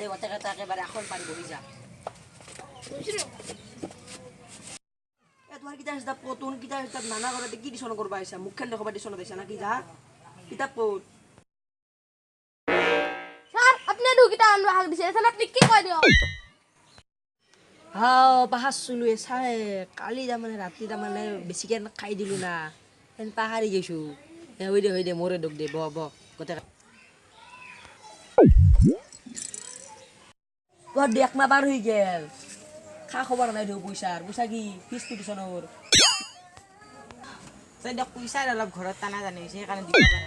দে গোটেই কেইটা একেবাৰে এখন পাৰি বহি যা তোমাৰ কিতাপ কিতাপ পতুন কিতাপ কিতাপ নানা ঘৰতে কি টিউচন কৰিব আহিছা মুখখন দেখুৱাব টিউচনত আহিছা নাকি যা কিতাপ পঢ় স্যার আপনি দু কিটা আনবা হাক দিছে স্যার আপনি কি কই দিও হাও পাহাৰছিলো চাই কালি তাৰমানে ৰাতি তাৰমানে বেছিকৈ খাই দিলোঁ না সেন পাহাৰি গৈছোঁ হৈ দে মোৰে দুখ দে ব গোটেই তোৰ 1 মাহ পাৰ হৈ গেল খা খবৰ নাই দিওঁ পইচা কি ফিজ টিউচনৰ তই দিয়ক পইচাৰ অলপ ঘৰত টানা জানি হৈছে সেইকাৰণে দিব পৰা নাই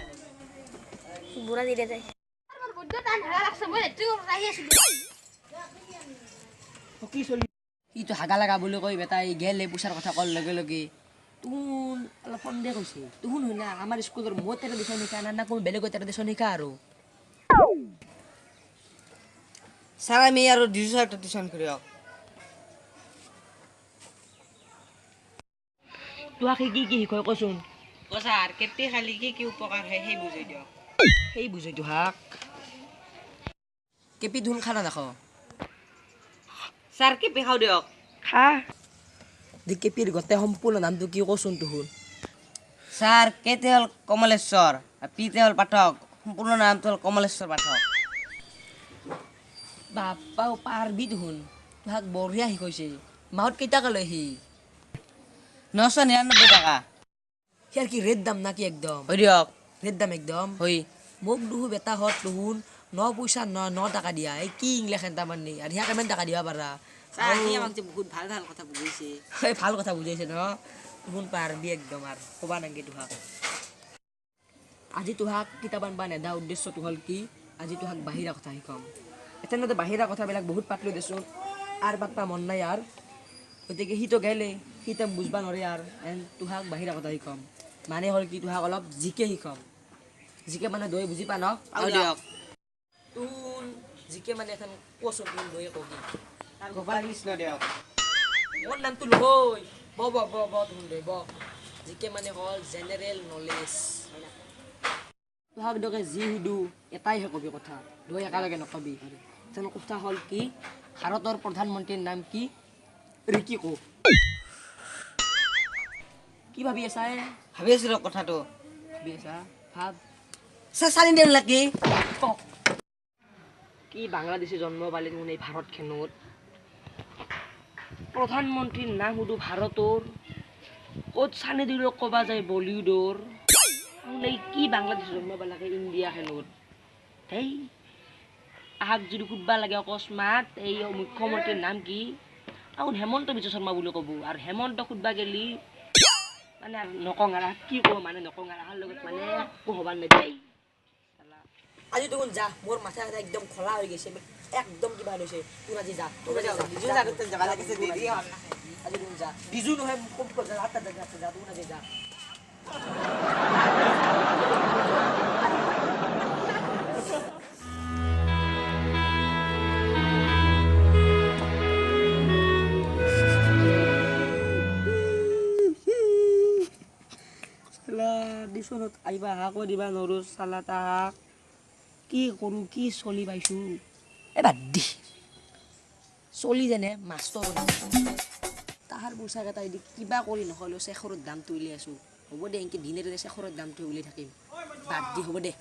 বুঢ়া দিলে যায় আমার বড় টান হারা লাগছে মই তুই রাই আছিস কি চলি ইটো হাগা লাগা বুলি কৈ বেটাই গেলে পইচাৰ কথা কল লগে লগে তুন অলপ সন্দেহ কৈছে তুন হয় না আমাৰ স্কুলৰ মই তেৰা দিছ নিকা না কোনো বেলেগৰ তেৰা দিছ নিকা আৰু স্যাৰ আমি আৰু 200 টাকা টিউশন কৰিও তোহাক কি শিকাই কচোন ও স্যাৰ কেপি খালি কি উপকাৰ হয় সেই বুজাই দিও সেই বুজাই তোহাক কেপি ধুন খানা নাখ স্যার কেপি খাও দিয়ক খা দি কেপিৰ গোটেই সম্পূৰ্ণ নামটো কি কচোন তুহুন স্যাৰ কেতে হল কমলেশ্বৰ আৰ পিতে হল পাঠক সম্পূৰ্ণ নামটো হল কমলেশ্বৰ পাঠক বাপ্পাও পাৰবি তুহুন তোহাক বঢ়িয়া শিকাইছে মাহত কেইটাকা লয় সি 999 টাকা সিয়াৰ কি ৰেট দাম নাকি একদম হয় দিয়ক ৰেট দাম একদম হয় মোক দুহু বেটা হত তুহুন 9 পইচা 9 টাকা দিয়া এই কি ইংলিছ এটা মানে আৰু হিয়া কিমান টাকা দিবা পাৰা স্যার সি আমাক যে বহুত ভাল ভাল কথা বুজাইছে এই ভাল কথা বুজাইছে ন তুহুন পাৰবি একদম আৰু ক'বা নাংগে তোহাক আজি তোহাক কিতাপ আনবা নেদা উদ্দেশ্যটো হ'ল কি আজি তোহাক বাহিৰা কথা শিকাম এতেনতে বাহিৰা কথাবিলাক বহুত পাতলো দেচোন আৰু পাতবা মন নাই আৰু গতিকে সিটো গেলে সিটো বুজবা নৰে আৰু তোহাক বাহিৰা কথা শিকাম মানে হ'ল কি তোহাক অলপ জিকে শিকাম জিকে মানে দৈ বুজি পা ন পাও দিয়ক তোন জিকে মানে এখন কোচোন তোন দৈ কবি গোপাল কৃষ্ণ দিয়ক মোৰ নামটো লহৈ ব তোন দৈ ব জিকে মানে হ'ল জেনেৰেল নলেজ তোহাক দকে যি সুধো এটাইহে কবি কথা দৈ একেলগে নকবি তেনে কথা হ'ল কি ভাৰতৰ প্ৰধানমন্ত্ৰীৰ নাম কি ৰিকি কো কি ভাবি আছা ভাবি আছিলো কথাটো ভাবি আছা ভাব স্যার সানি দেন লাগি কি বাংলাদেশে জন্ম পালে তুমি এই ভাৰত খেনত প্ৰধানমন্ত্ৰীৰ নাম সুধো ভাৰতৰ ক'ত চানি দিল ক'বা যায় বলিউডৰ এই কি বাংলাদেশে জন্ম পালাকে ইণ্ডিয়া খেনত এই আহাক যদি সুধবা লাগে অকস্মাত এই মুখ্যমন্ত্ৰীৰ নাম কি আৰু হেমন্ত বিশ্ব শৰ্মা বুলি ক'ব আৰু হেমন্ত সুধবা গেলি মানে নকং আৰু কি ক'ব মানে নকং আৰু আহাৰ লগত মানে ক'বাৰ নেদেই আজি দেখোন যা মোৰ মাথা একদম খোলা হৈ গৈছে একদম কিবা হৈছে তোৰ আজি যা আজি দেখোন যা বিজু নহয় খুব যা তোৰ আজি যা দিছনত আহিবা হাকো দিবা নৰো চালা তাক কি কৰোঁ কি চলি পাইছোঁ এই বাদ দি চলি যেনে মাষ্টৰ তাহাৰ পইচা কেইটা দি কিবা কৰি নহ'লেও চেখৰৰ দামটো উলিয়াই আছোঁ হ'ব দে এনেকৈ দিনে দিনে চেখৰৰ দামটো উলিয়াই থাকিম বাদ দি হ'ব দে